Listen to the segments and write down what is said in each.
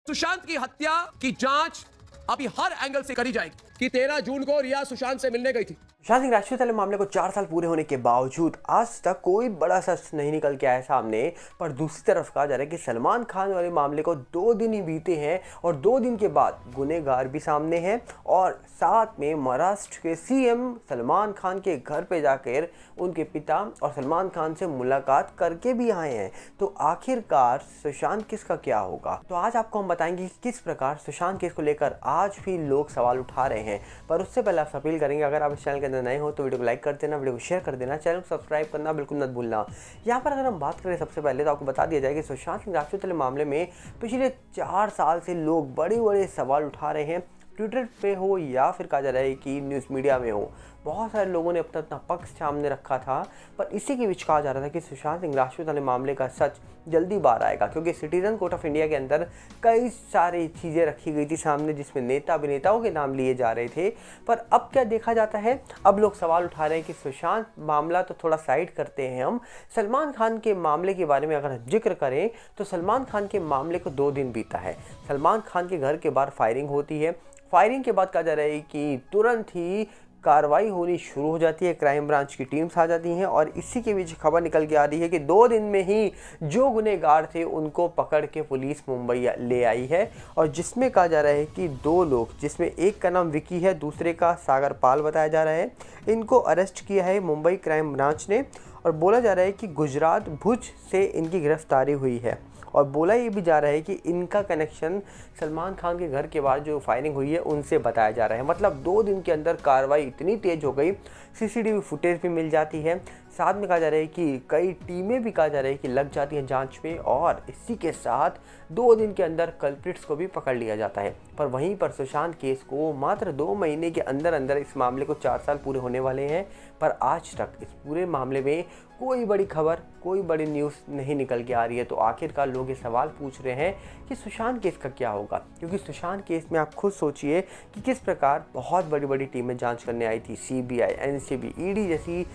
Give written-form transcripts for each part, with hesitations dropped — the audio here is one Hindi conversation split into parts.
सुशांत की हत्या की जांच अभी हर एंगल से करी जाएगी कि 13 जून को रिया सुशांत से मिलने गई थी। सुशांत सिंह राजपूत वाले मामले को 4 साल पूरे होने के बावजूद आज तक कोई बड़ा सच नहीं निकल के आया सामने। पर दूसरी तरफ कहा जा रहा है कि सलमान खान वाले मामले को 2 दिन ही बीते हैं और 2 दिन के बाद गुनहगार भी सामने हैं और साथ में महाराष्ट्र के सीएम सलमान खान के घर पे जाकर उनके पिता और सलमान खान से मुलाकात करके भी आए हैं। तो आखिरकार सुशांत केस का क्या होगा, तो आज आपको हम बताएंगे कि किस प्रकार सुशांत केस को लेकर आज भी लोग सवाल उठा रहे हैं। पर उससे पहले आप अपील करेंगे, अगर आप इस चैनल के अंदर नए हो तो वीडियो को लाइक कर देना, वीडियो को शेयर कर देना, चैनल को सब्सक्राइब करना बिल्कुल मत भूलना। यहाँ पर अगर हम बात करें सबसे पहले तो आपको बता दिया जाए कि सुशांत सिंह राजपूत वाले मामले में पिछले 4 साल से लोग बड़े बड़े सवाल उठा रहे हैं। ट्विटर पे हो या फिर कहा जा रहा है कि न्यूज़ मीडिया में हो, बहुत सारे लोगों ने अपना पक्ष सामने रखा था। पर इसी के बीच कहा जा रहा था कि सुशांत सिंह राजपूत वाले मामले का सच जल्दी बाहर आएगा, क्योंकि सिटीजन कोर्ट ऑफ इंडिया के अंदर कई सारी चीज़ें रखी गई थी सामने जिसमें नेता अभिनेताओं के नाम लिए जा रहे थे। पर अब क्या देखा जाता है, अब लोग सवाल उठा रहे हैं कि सुशांत मामला तो थोड़ा साइड करते हैं, हम सलमान खान के मामले के बारे में अगर जिक्र करें तो सलमान खान के मामले को 2 दिन बीता है। सलमान खान के घर के बाहर फायरिंग होती है। फायरिंग के बाद कहा जा रहा है कि तुरंत ही कार्रवाई होनी शुरू हो जाती है, क्राइम ब्रांच की टीम्स आ जाती हैं और इसी के बीच खबर निकल के आ रही है कि 2 दिन में ही जो गुनहगार थे उनको पकड़ के पुलिस मुंबई ले आई है। और जिसमें कहा जा रहा है कि 2 लोग, जिसमें एक का नाम विकी है, दूसरे का सागर पाल बताया जा रहा है, इनको अरेस्ट किया है मुंबई क्राइम ब्रांच ने। और बोला जा रहा है कि गुजरात भुज से इनकी गिरफ्तारी हुई है। और बोला ये भी जा रहा है कि इनका कनेक्शन सलमान खान के घर के बाहर जो फायरिंग हुई है उनसे बताया जा रहा है। मतलब 2 दिन के अंदर कार्रवाई इतनी तेज हो गई, सीसीटीवी फुटेज भी मिल जाती है। साथ में कहा जा रहा है कि कई टीमें भी कहा जा रहा है कि लग जाती हैं जांच पे और इसी के साथ 2 दिन के अंदर कल्प्रिट्स को भी पकड़ लिया जाता है। पर वहीं पर सुशांत केस को मात्र 2 महीने के अंदर अंदर इस मामले को 4 साल पूरे होने वाले हैं, पर आज तक इस पूरे मामले में कोई बड़ी खबर, कोई बड़ी न्यूज़ नहीं निकल के आ रही है। तो आखिरकार लोग ये सवाल पूछ रहे हैं कि सुशांत केस का क्या होगा, क्योंकि सुशांत केस में आप खुद सोचिए कि किस प्रकार बहुत बड़ी बड़ी टीमें जांच करने आई थी। सीबीआई, एनसीबी, ईडी जैसी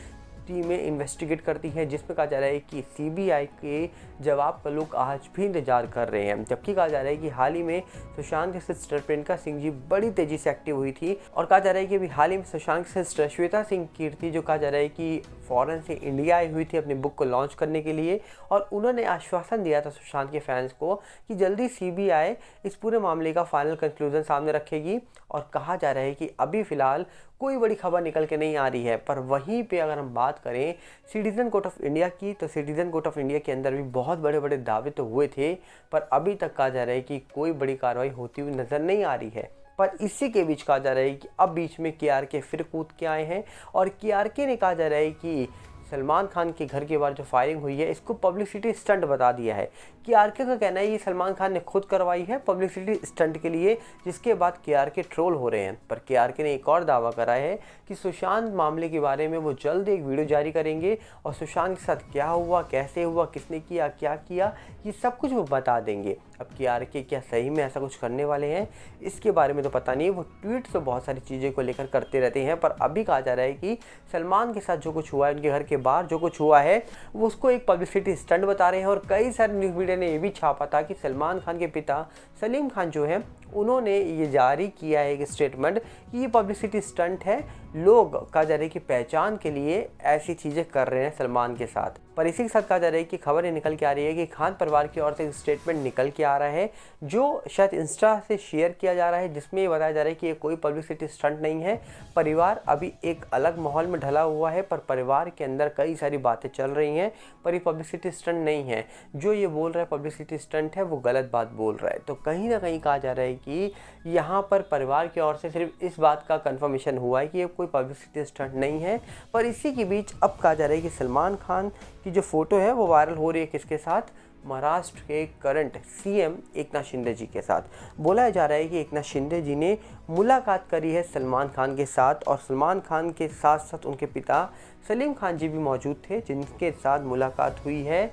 टीमें इन्वेस्टिगेट करती हैं, जिसमें कहा जा रहा है कि सीबीआई के जवाब का लोग आज भी इंतजार कर रहे हैं। जबकि कहा जा रहा है कि हाल ही में सुशांत की सिस्टर प्रियंका सिंह जी बड़ी तेजी से एक्टिव हुई थी और कहा जा रहा है कि अभी हाल ही में सुशांत की सिस्टर श्वेता सिंह कीर्ति, जो कहा जा रहा है कि फॉरेन से इंडिया आई हुई थी अपनी बुक को लॉन्च करने के लिए, और उन्होंने आश्वासन दिया था सुशांत के फैंस को कि जल्दी सीबीआई इस पूरे मामले का फाइनल कंक्लूजन सामने रखेगी। और कहा जा रहा है कि अभी फिलहाल कोई बड़ी खबर निकल के नहीं आ रही है। पर वहीं पे अगर हम बात करें सिटीजन कोर्ट ऑफ इंडिया की, तो सिटीजन कोर्ट ऑफ इंडिया के अंदर भी बहुत बड़े बड़े दावे तो हुए थे, पर अभी तक कहा जा रहा है कि कोई बड़ी कार्रवाई होती हुई नज़र नहीं आ रही है। पर इसी के बीच कहा जा रहा है कि अब बीच में केआरके फिर कूद के आए हैं और केआरके ने कहा जा रहा है कि सलमान खान के घर के बाहर जो फायरिंग हुई है इसको पब्लिसिटी स्टंट बता दिया है। केआरके का कहना है ये सलमान खान ने खुद करवाई है पब्लिसिटी स्टंट के लिए, जिसके बाद केआरके ट्रोल हो रहे हैं। पर केआरके ने एक और दावा करा है कि सुशांत मामले के बारे में वो जल्द एक वीडियो जारी करेंगे और सुशांत के साथ क्या हुआ, कैसे हुआ, किसने किया, क्या किया, ये सब कुछ वो बता देंगे। अब केआरके क्या सही में ऐसा कुछ करने वाले हैं इसके बारे में तो पता नहीं, वो ट्वीट से बहुत सारी चीज़ें को लेकर करते रहते हैं। पर अभी कहा जा रहा है कि सलमान के साथ जो कुछ हुआ है, उनके घर के बाहर जो कुछ हुआ है, वो उसको एक पब्लिसिटी स्टंट बता रहे हैं। और कई सारे न्यूज़ मीडिया ने ये भी छापा था कि सलमान खान के पिता सलीम खान जो है उन्होंने ये जारी किया है एक स्टेटमेंट कि ये पब्लिसिटी स्टंट है, लोग कहा जा रहा है कि पहचान के लिए ऐसी चीज़ें कर रहे हैं सलमान के साथ। पर इसी के साथ कहा जा रहा है कि खबर निकल के आ रही है कि खान परिवार की ओर से एक स्टेटमेंट निकल के आ रहा है जो शायद इंस्टा से शेयर किया जा रहा है, जिसमें ये बताया जा रहा है कि ये कोई पब्लिसिटी स्टंट नहीं है। परिवार अभी एक अलग माहौल में ढला हुआ है, पर परिवार के अंदर कई सारी बातें चल रही हैं, पर ये पब्लिसिटी स्टंट नहीं है। जो ये बोल रहा है पब्लिसिटी स्टंट है वो गलत बात बोल रहा है। तो कहीं ना कहीं कहा जा रहा है कि यहाँ पर परिवार की ओर से सिर्फ इस बात का कंफर्मेशन हुआ है कि ये कोई पब्लिसिटी स्टंट नहीं है। पर इसी के बीच अब कहा जा रहा है कि सलमान खान की जो फोटो है वो वायरल हो रही है, किसके साथ, महाराष्ट्र के करंट सीएम एकनाथ शिंदे जी के साथ। बोला जा रहा है कि एकनाथ शिंदे जी ने मुलाकात करी है सलमान खान के साथ और सलमान खान के साथ साथ उनके पिता सलीम खान जी भी मौजूद थे, जिनके साथ मुलाकात हुई है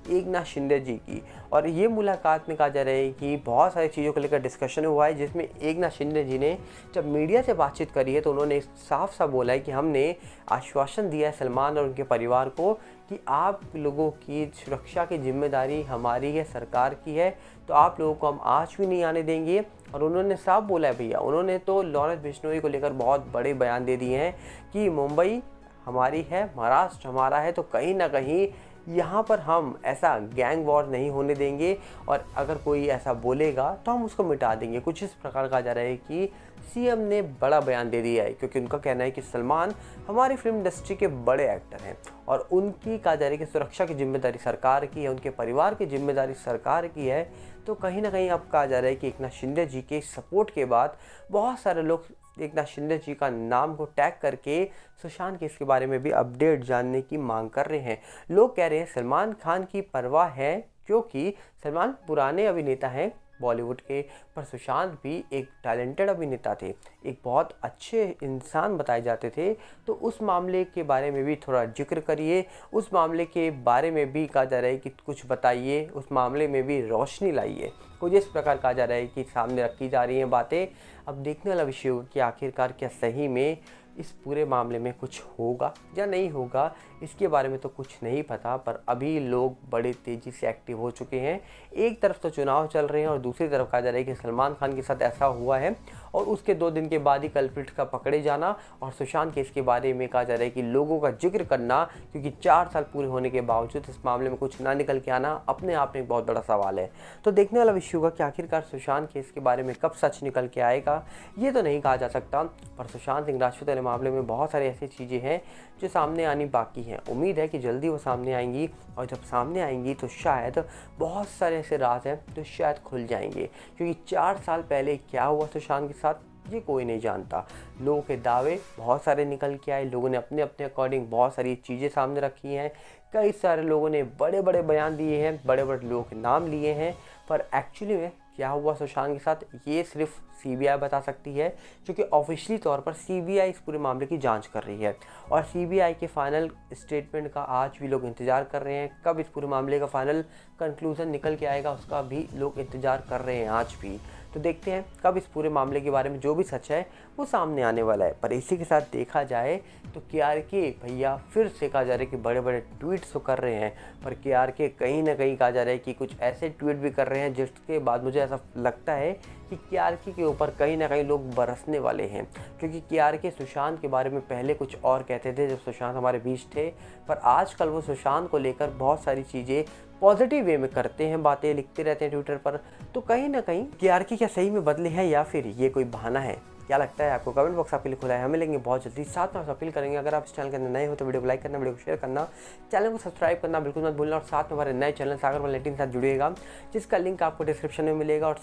एकनाथ शिंदे जी की। और ये मुलाकात में कहा जा रहा है कि बहुत सारी चीज़ों को लेकर डिस्कशन हुआ है, जिसमें एकनाथ शिंदे जी ने जब मीडिया से बातचीत करी है तो उन्होंने साफ साफ बोला है कि हमने आश्वासन दिया है सलमान और उनके परिवार को कि आप लोगों की सुरक्षा की जिम्मेदारी हमारी है, सरकार की है, तो आप लोगों को हम आज भी नहीं आने देंगे। और उन्होंने साफ बोला है भैया, उन्होंने तो लॉरेंस बिश्नोई को लेकर बहुत बड़े बयान दे दिए हैं कि मुंबई हमारी है, महाराष्ट्र हमारा है, तो कहीं ना कहीं यहाँ पर हम ऐसा गैंग वॉर नहीं होने देंगे और अगर कोई ऐसा बोलेगा तो हम उसको मिटा देंगे। कुछ इस प्रकार कहा जा रहा है कि सीएम ने बड़ा बयान दे दिया है, क्योंकि उनका कहना है कि सलमान हमारी फिल्म इंडस्ट्री के बड़े एक्टर हैं और उनकी कहा जा रहा है कि सुरक्षा की जिम्मेदारी सरकार की है, उनके परिवार की जिम्मेदारी सरकार की है। तो कहीं ना कहीं अब कहा जा रहा है कि एकनाथ शिंदे जी के सपोर्ट के बाद बहुत सारे लोग एकनाथ शिंदे जी का नाम को टैग करके सुशांत केस के बारे में भी अपडेट जानने की मांग कर रहे हैं। लोग कह रहे हैं सलमान खान की परवाह है, क्योंकि सलमान पुराने अभिनेता हैं बॉलीवुड के, पर सुशांत भी एक टैलेंटेड अभिनेता थे, एक बहुत अच्छे इंसान बताए जाते थे। तो उस मामले के बारे में भी थोड़ा जिक्र करिए, उस मामले के बारे में भी कहा जा रहा है कि कुछ बताइए, उस मामले में भी रोशनी लाइए। कुछ इस प्रकार कहा जा रहा है कि सामने रखी जा रही हैं बातें। अब देखने वाला विषय होगा कि आखिरकार क्या सही में इस पूरे मामले में कुछ होगा या नहीं होगा, इसके बारे में तो कुछ नहीं पता। पर अभी लोग बड़े तेज़ी से एक्टिव हो चुके हैं। एक तरफ तो चुनाव चल रहे हैं और दूसरी तरफ कहा जा रहा है कि सलमान खान के साथ ऐसा हुआ है और उसके 2 दिन के बाद ही कल्प्रिट का पकड़े जाना और सुशांत केस के बारे में कहा जा रहा है कि लोगों का जिक्र करना, क्योंकि 4 साल पूरे होने के बावजूद इस मामले में कुछ ना निकल के आना अपने आप में एक बहुत बड़ा सवाल है। तो देखने वाला विषय होगा कि आखिरकार सुशांत केस के बारे में कब सच निकल के आएगा, ये तो नहीं कहा जा सकता। पर सुशांत सिंह राजपूत वाले मामले में बहुत सारी ऐसी चीज़ें हैं जो सामने आनी बाकी हैं। उम्मीद है कि जल्दी वो सामने आएंगी और जब सामने आएंगी तो शायद बहुत सारे ऐसे राज हैं जो शायद खुल जाएंगे, क्योंकि 4 साल पहले क्या हुआ सुशांत के साथ ये कोई नहीं जानता। लोगों के दावे बहुत सारे निकल के आए, लोगों ने अपने अपने अकॉर्डिंग बहुत सारी चीज़ें सामने रखी हैं, कई सारे लोगों ने बड़े बड़े बयान दिए हैं, बड़े बड़े लोगों के नाम लिए हैं। पर एक्चुअली में क्या हुआ सुशांत के साथ ये सिर्फ सीबीआई बता सकती है, क्योंकि ऑफिशियली तौर पर सीबीआई इस पूरे मामले की जांच कर रही है और सीबीआई के फाइनल स्टेटमेंट का आज भी लोग इंतज़ार कर रहे हैं। कब इस पूरे मामले का फाइनल कंक्लूजन निकल के आएगा उसका भी लोग इंतज़ार कर रहे हैं आज भी। तो देखते हैं कब इस पूरे मामले के बारे में जो भी सच है वो सामने आने वाला है। पर इसी के साथ देखा जाए तो केआरके भैया फिर से कहा जा रहा है कि बड़े बड़े ट्वीट्स तो कर रहे हैं, पर केआरके कहीं ना कहीं कहा जा रहा है कि कुछ ऐसे ट्वीट भी कर रहे हैं जिसके बाद मुझे ऐसा लगता है कि केआरके के ऊपर कहीं ना कहीं लोग बरसने वाले हैं। क्योंकि केआरके सुशांत के बारे में पहले कुछ और कहते थे जब सुशांत हमारे बीच थे, पर आजकल वो सुशांत को लेकर बहुत सारी चीज़ें पॉजिटिव वे में करते हैं, बातें लिखते रहते हैं ट्विटर पर। तो कहीं ना कहीं केआरके क्या सही में बदले हैं या फिर ये कोई बहाना है, क्या लगता है आपको? कमेंट बॉक्स आपके लिए खुला है, हमें मिलेंगे बहुत जल्दी। साथ में आप अपील करेंगे अगर आप इस चैनल के अंदर नए हो तो वीडियो को लाइक करना, वीडियो को शेयर करना, चैनल को सब्सक्राइब करना बिल्कुल मत भूलना और साथ में हमारे नए चैनल सागर भल्ला 18 के साथ जुड़िएगा, जिसका लिंक आपको डिस्क्रिप्शन में मिलेगा। और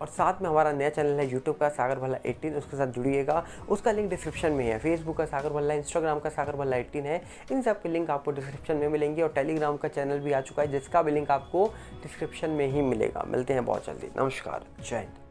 साथ में हमारा नया चैनल है यूट्यूब का सागर भल्ला 18, उसके साथ जुड़िएगा, उसका लिंक डिस्क्रिप्शन में है। फेसबुक का सागर भल्ला, इंस्टाग्राम का सागर भल्ला 18 है, इन सब के लिंक आपको डिस्क्रिप्शन में मिलेंगे। और टेलीग्राम का चैनल भी आ चुका है जिसका भी लिंक आपको डिस्क्रिप्शन में ही मिलेगा। मिलते हैं बहुत जल्दी, नमस्कार, जय हिंद।